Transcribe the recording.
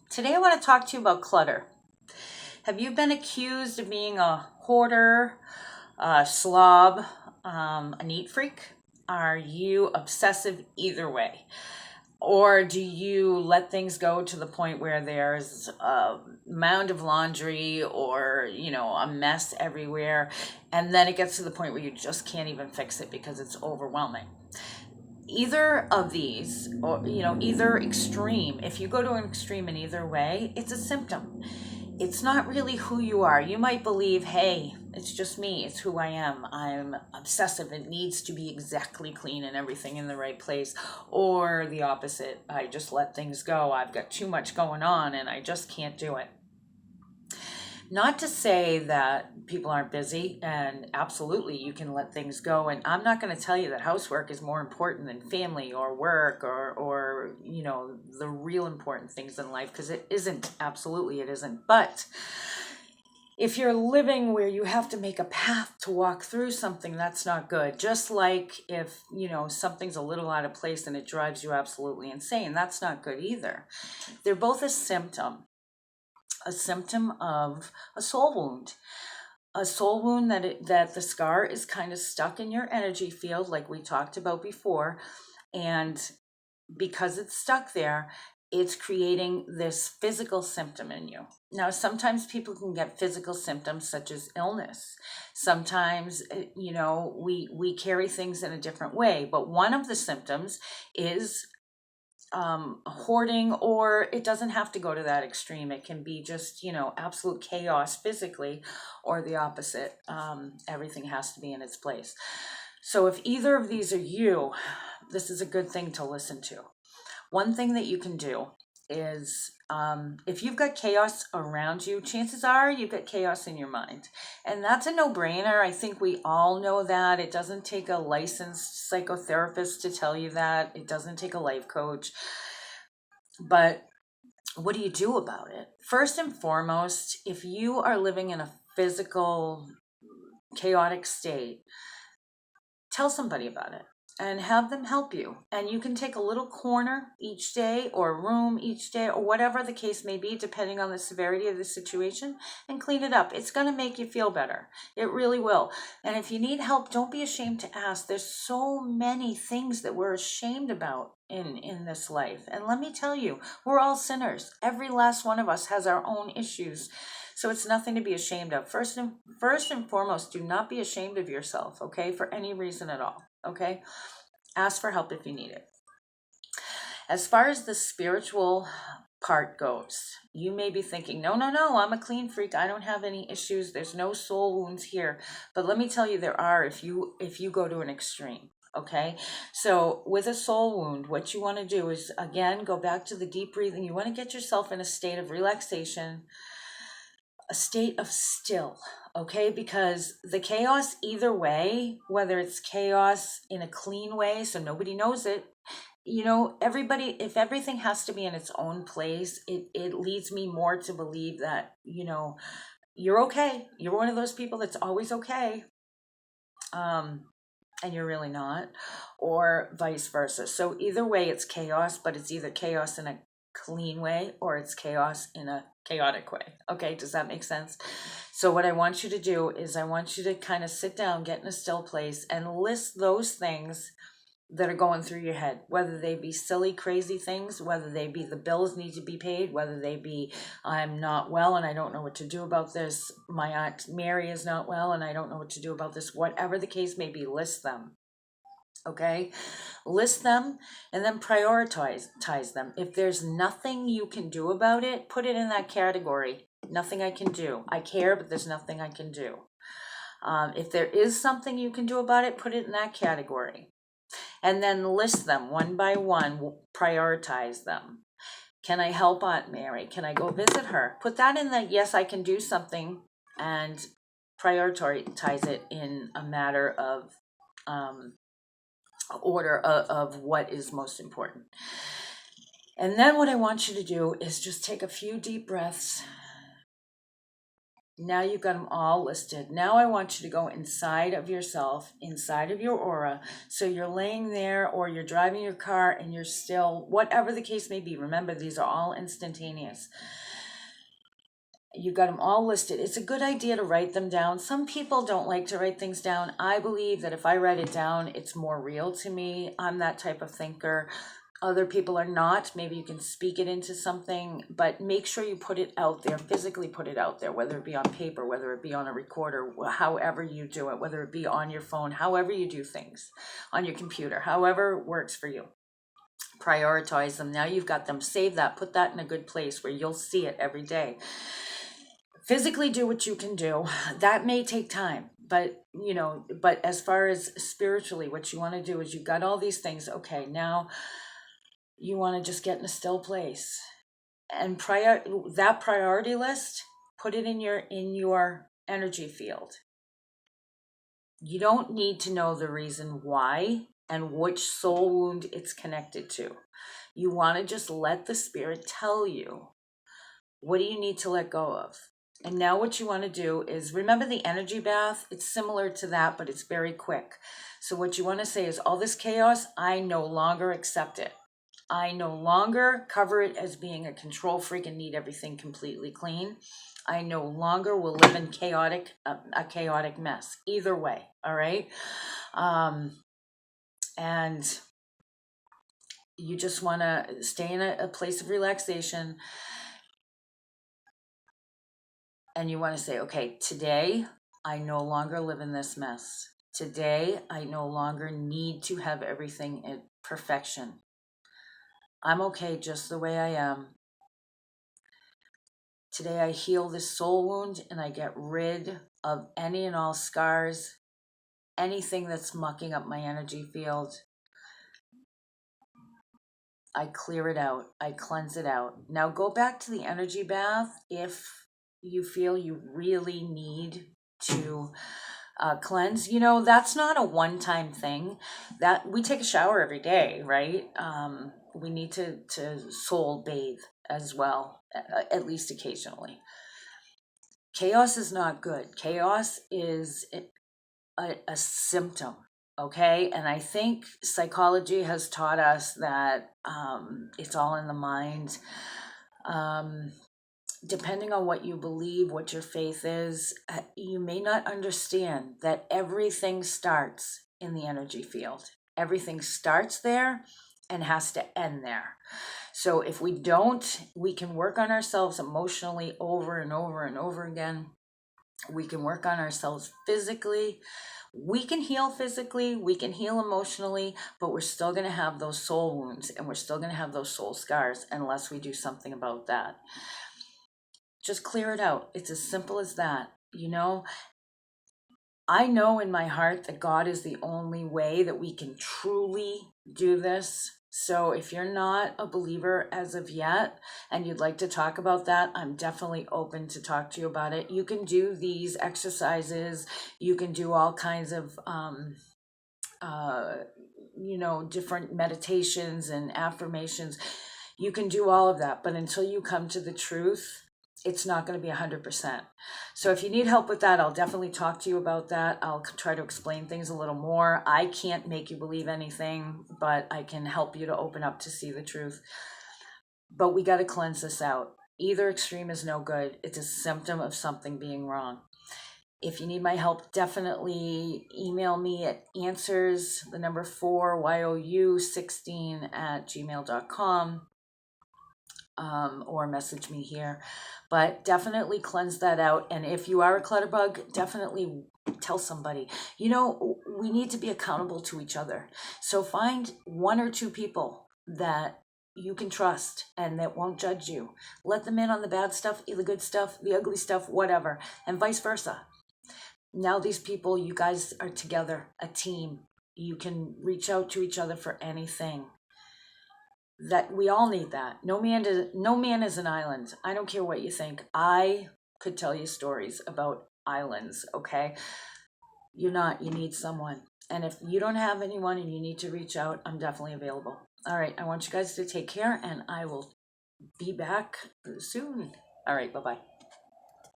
Today I want to talk to you about clutter. Have you been accused of being a hoarder, a slob, a neat freak? Are you obsessive either way? Or do you let things go to the point where there's a mound of laundry or, a mess everywhere, and then it gets to the point where you just can't even fix it because it's overwhelming? Either of these, or either extreme, if you go to an extreme in either way, it's a symptom. It's not really who you are. You might believe, hey, it's just me, it's who I am, I'm obsessive, it needs to be exactly clean and everything in the right place. Or the opposite, I just let things go, I've got too much going on and I just can't do it. Not to say that people aren't busy, and absolutely you can let things go. And I'm not going to tell you that housework is more important than family or work or the real important things in life, because it isn't. Absolutely, it isn't. But if you're living where you have to make a path to walk through something, that's not good. Just like if, something's a little out of place and it drives you absolutely insane, that's not good either. They're both a symptom of a soul wound. A soul wound that the scar is kind of stuck in your energy field, like we talked about before, and because it's stuck there, it's creating this physical symptom in you. Now, sometimes people can get physical symptoms such as illness. Sometimes, we carry things in a different way, but one of the symptoms is hoarding, or it doesn't have to go to that extreme. It can be just, absolute chaos physically, or the opposite. Everything has to be in its place. So if either of these are you, this is a good thing to listen to. One thing that you can do is, if you've got chaos around you, chances are you've got chaos in your mind. And that's a no-brainer. I think we all know that. It doesn't take a licensed psychotherapist to tell you that. It doesn't take a life coach. But what do you do about it? First and foremost, if you are living in a physical, chaotic state, tell somebody about it and have them help you. And you can take a little corner each day or a room each day or whatever the case may be, depending on the severity of the situation, and clean it up. It's going to make you feel better. It really will. And if you need help, don't be ashamed to ask. There's so many things that we're ashamed about in this life. And let me tell you, we're all sinners. Every last one of us has our own issues. So it's nothing to be ashamed of. First and foremost, do not be ashamed of yourself, okay, for any reason at all, okay? Ask for help if you need it. As far as the spiritual part goes, you may be thinking, no, I'm a clean freak, I don't have any issues, there's no soul wounds here. But let me tell you, there are if you go to an extreme. Okay, so with a soul wound, what you want to do is, again, go back to the deep breathing. You want to get yourself in a state of relaxation, a state of still, okay? Because the chaos, either way, whether it's chaos in a clean way so nobody knows it, everybody, if everything has to be in its own place, it leads me more to believe that, you're okay. You're one of those people that's always okay. And you're really not, or vice versa. So either way, it's chaos, but it's either chaos in a clean way or it's chaos in a chaotic way. Okay, does that make sense? So what I want you to do is I want you to kind of sit down, get in a still place, and list those things that are going through your head, whether they be silly, crazy things, whether they be the bills need to be paid, whether they be I'm not well and I don't know what to do about this, my Aunt Mary is not well and I don't know what to do about this, whatever the case may be, list them. Okay, list them and then prioritize them. If there's nothing you can do about it, put it in that category. Nothing I can do. I care, but there's nothing I can do. If there is something you can do about it, put it in that category. And then list them one by one, prioritize them. Can I help Aunt Mary? Can I go visit her? Put that in the yes, I can do something, and prioritize it in a matter of order of what is most important. And then what I want you to do is just take a few deep breaths Now you've got them all listed. Now I want you to go inside of yourself, inside of your aura. So you're laying there or you're driving your car and you're still, whatever the case may be. Remember, these are all instantaneous. You've got them all listed. It's a good idea to write them down. Some people don't like to write things down. I believe that if I write it down, it's more real to me. I'm that type of thinker. Other people are not. Maybe you can speak it into something, but make sure you put it out there, physically put it out there, whether it be on paper, whether it be on a recorder, however you do it, whether it be on your phone, however you do things, on your computer, however works for you. Prioritize them. Now you've got them. Save that. Put that in a good place where you'll see it every day. Physically do what you can do. That may take time, but but as far as spiritually, what you want to do is you've got all these things. Okay, now you want to just get in a still place and that priority list, put it in your energy field. You don't need to know the reason why and which soul wound it's connected to. You want to just let the spirit tell you, what do you need to let go of? And now what you want to do is, remember the energy bath? It's similar to that, but it's very quick. So what you want to say is, all this chaos, I no longer accept it. I no longer cover it as being a control freak and need everything completely clean. I no longer will live in a chaotic mess. Either way, all right? And you just want to stay in a place of relaxation. And you want to say, okay, today I no longer live in this mess. Today I no longer need to have everything in perfection. I'm okay just the way I am. Today I heal this soul wound and I get rid of any and all scars, anything that's mucking up my energy field. I clear it out. I cleanse it out. Now go back to the energy bath if you feel you really need to cleanse. That's not a one-time thing. That we take a shower every day, right? We need to soul bathe as well, at least occasionally. Chaos is not good. Chaos is a symptom, okay? And I think psychology has taught us that it's all in the mind. Depending on what you believe, what your faith is, you may not understand that everything starts in the energy field. Everything starts there and has to end there. So if we don't, we can work on ourselves emotionally over and over and over again. We can work on ourselves physically. We can heal physically, we can heal emotionally, but we're still going to have those soul wounds and we're still going to have those soul scars unless we do something about that. Just clear it out. It's as simple as that. I know in my heart that God is the only way that we can truly do this. So if you're not a believer as of yet and you'd like to talk about that, I'm definitely open to talk to you about it. You can do these exercises. You can do all kinds of, different meditations and affirmations. You can do all of that. But until you come to the truth, it's not going to be 100%. So if you need help with that, I'll definitely talk to you about that. I'll try to explain things a little more. I can't make you believe anything, but I can help you to open up to see the truth. But we got to cleanse this out. Either extreme is no good. It's a symptom of something being wrong. If you need my help, definitely email me at answers, the number 4, YOU16 @gmail.com. Or message me here, but definitely cleanse that out. And if you are a clutter bug, definitely tell somebody. We need to be accountable to each other. So find 1 or 2 people that you can trust and that won't judge you. Let them in on the bad stuff, the good stuff, the ugly stuff, whatever, and vice versa. Now these people, you guys are together, a team. You can reach out to each other for anything. That we all need that. No man is an island. I don't care what you think. I could tell you stories about islands, okay? You're not. You need someone. And if you don't have anyone and you need to reach out, I'm definitely available. All right. I want you guys to take care and I will be back soon. All right. Bye-bye.